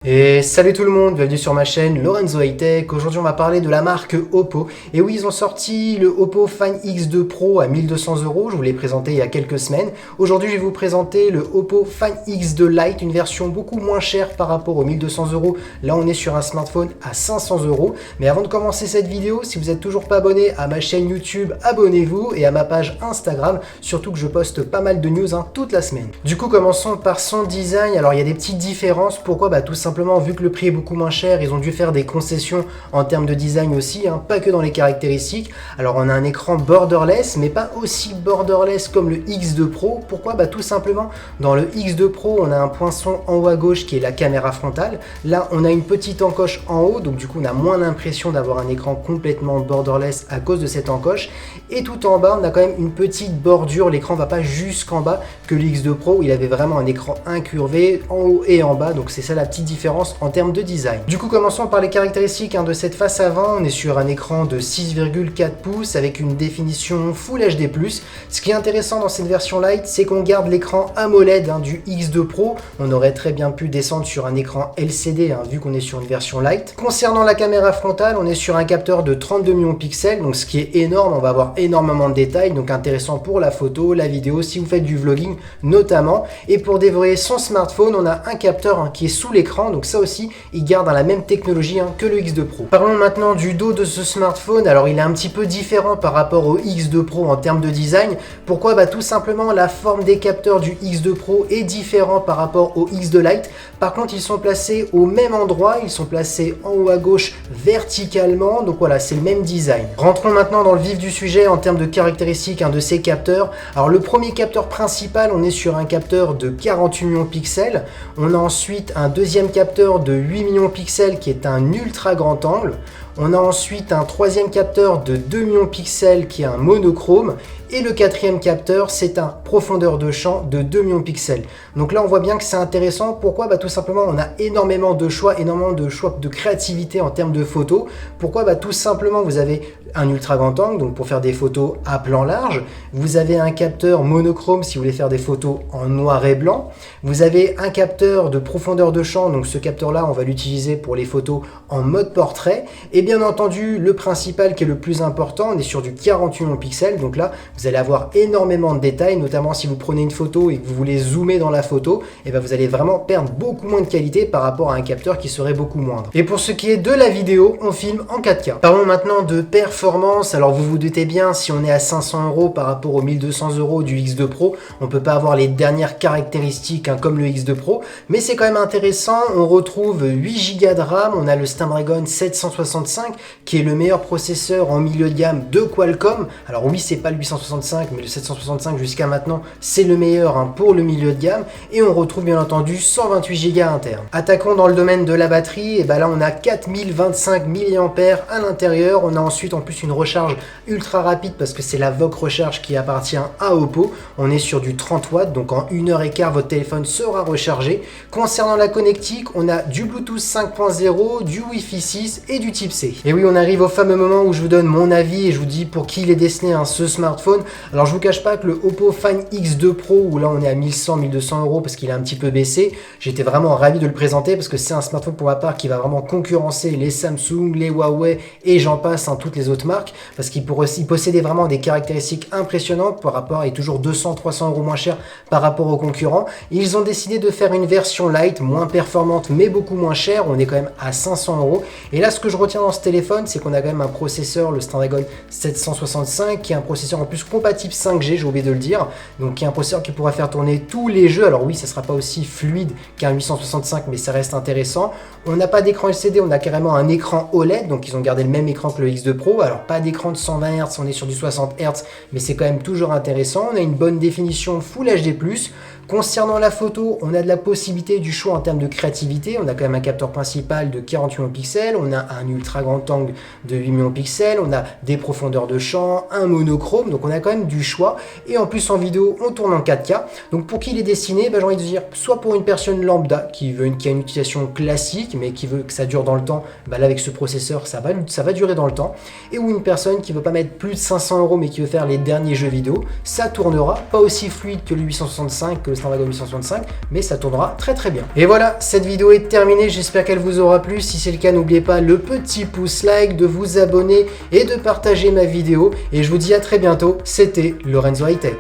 Et salut tout le monde, bienvenue sur ma chaîne Lorenzo High Tech. Aujourd'hui on va parler de la marque Oppo. Et oui, ils ont sorti le Oppo Find X2 Pro à 1200 €, je vous l'ai présenté il y a quelques semaines. Aujourd'hui je vais vous présenter le Oppo Find X2 Lite, une version beaucoup moins chère par rapport aux 1200 €. Là on est sur un smartphone à 500 €. Mais avant de commencer cette vidéo, si vous n'êtes toujours pas abonné à ma chaîne YouTube, abonnez-vous et à ma page Instagram, surtout que je poste pas mal de news toute la semaine. Du coup commençons par son design. Alors il y a des petites différences, pourquoi? Tout simplement vu que le prix est beaucoup moins cher, ils ont dû faire des concessions en termes de design aussi, pas que dans les caractéristiques. Alors on a un écran borderless, mais pas aussi borderless comme le X2 Pro. Pourquoi? Tout simplement, dans le X2 Pro, on a un poinçon en haut à gauche qui est la caméra frontale. Là, on a une petite encoche en haut, donc du coup, on a moins l'impression d'avoir un écran complètement borderless à cause de cette encoche. Et tout en bas, on a quand même une petite bordure. L'écran va pas jusqu'en bas que le X2 Pro, où il avait vraiment un écran incurvé en haut et en bas. Donc c'est ça la petite différence en termes de design. Du coup, commençons par les caractéristiques de cette face avant. On est sur un écran de 6,4 pouces avec une définition Full HD+. Ce qui est intéressant dans cette version Lite, c'est qu'on garde l'écran AMOLED du X2 Pro. On aurait très bien pu descendre sur un écran LCD vu qu'on est sur une version Lite. Concernant la caméra frontale, on est sur un capteur de 32 millions de pixels, donc ce qui est énorme. On va avoir énormément de détails, donc intéressant pour la photo, la vidéo, si vous faites du vlogging notamment. Et pour déverrouiller son smartphone, on a un capteur qui est sous l'écran. Donc ça aussi, il garde la même technologie que le X2 Pro. Parlons maintenant du dos de ce smartphone. Alors il est un petit peu différent par rapport au X2 Pro en termes de design. Pourquoi? Tout simplement, la forme des capteurs du X2 Pro est différente par rapport au X2 Lite. Par contre, ils sont placés au même endroit. Ils sont placés en haut à gauche verticalement. Donc voilà, c'est le même design. Rentrons maintenant dans le vif du sujet en termes de caractéristiques de ces capteurs. Alors le premier capteur principal, on est sur un capteur de 48 millions de pixels. On a ensuite un deuxième capteur de 8 millions de pixels qui est un ultra grand angle. On a ensuite un troisième capteur de 2 millions de pixels qui est un monochrome. Et le quatrième capteur, c'est un profondeur de champ de 2 millions de pixels. Donc là, on voit bien que c'est intéressant. Pourquoi? Tout simplement, on a énormément de choix de créativité en termes de photos. Pourquoi? Tout simplement, vous avez un ultra grand angle, donc pour faire des photos à plan large. Vous avez un capteur monochrome si vous voulez faire des photos en noir et blanc. Vous avez un capteur de profondeur de champ, donc ce capteur-là, on va l'utiliser pour les photos en mode portrait. Et bien entendu, le principal qui est le plus important, on est sur du 48 millions de pixels. Donc là, vous allez avoir énormément de détails, notamment si vous prenez une photo et que vous voulez zoomer dans la photo, et vous allez vraiment perdre beaucoup moins de qualité par rapport à un capteur qui serait beaucoup moindre. Et pour ce qui est de la vidéo, on filme en 4K. Parlons maintenant de performance. Alors vous vous doutez bien, si on est à 500 € par rapport aux 1200 € du X2 Pro, on peut pas avoir les dernières caractéristiques comme le X2 Pro, mais c'est quand même intéressant. On retrouve 8 Go de RAM, on a le Snapdragon 765 qui est le meilleur processeur en milieu de gamme de Qualcomm. Alors oui, c'est pas le 865, mais le 765 jusqu'à maintenant, c'est le meilleur pour le milieu de gamme. Et on retrouve bien entendu 128 Go interne. Attaquons dans le domaine de la batterie, et là on a 4025 mAh à l'intérieur. On a ensuite en plus une recharge ultra rapide parce que c'est la VOOC Recharge qui appartient à Oppo. On est sur du 30 watts, donc en 1h15 votre téléphone sera rechargé. Concernant la connectique, on a du Bluetooth 5.0, du Wi-Fi 6 et du Type C. Et oui, on arrive au fameux moment où je vous donne mon avis et je vous dis pour qui il est destiné ce smartphone. Alors je vous cache pas que le Oppo Find X2 Pro, où là on est à 1100-1200 € parce qu'il a un petit peu baissé, j'étais vraiment ravi de le présenter parce que c'est un smartphone pour ma part qui va vraiment concurrencer les Samsung, les Huawei et j'en passe toutes les autres marques, parce qu'il possédait vraiment des caractéristiques impressionnantes par rapport, et toujours 200-300 € moins cher par rapport aux concurrents. Ils ont décidé de faire une version Lite moins performante mais beaucoup moins chère. On est quand même à 500 €. Et là, ce que je retiens dans ce téléphone, c'est qu'on a quand même un processeur, le Snapdragon 765, qui est un processeur en plus compatible 5G, j'ai oublié de le dire, donc qui est un processeur qui pourra faire tourner tous les jeux. Alors oui, ça sera pas aussi fluide qu'un 865, mais ça reste intéressant. On n'a pas d'écran LCD, on a carrément un écran OLED, donc ils ont gardé le même écran que le X2 Pro. Alors pas d'écran de 120 Hz, on est sur du 60 Hz, mais c'est quand même toujours intéressant. On a une bonne définition Full HD+. Concernant la photo, on a de la possibilité du choix en termes de créativité. On a quand même un capteur principal de 48 millions de pixels, on a un ultra grand angle de 8 millions de pixels, on a des profondeurs de champ, un monochrome, donc on a quand même du choix. Et en plus en vidéo, on tourne en 4K. Donc pour qui il est destiné? J'ai envie de dire, soit pour une personne lambda qui a une utilisation classique, mais qui veut que ça dure dans le temps, là avec ce processeur, ça va durer dans le temps. Et ou une personne qui veut pas mettre plus de 500 € mais qui veut faire les derniers jeux vidéo, ça tournera pas aussi fluide que le 865, que le Snapdragon 865, mais ça tournera très très bien. Et voilà, cette vidéo est terminée, j'espère qu'elle vous aura plu. Si c'est le cas, n'oubliez pas le petit pouce like, de vous abonner et de partager ma vidéo. Et je vous dis à très bientôt, c'était Lorenzo High Tech.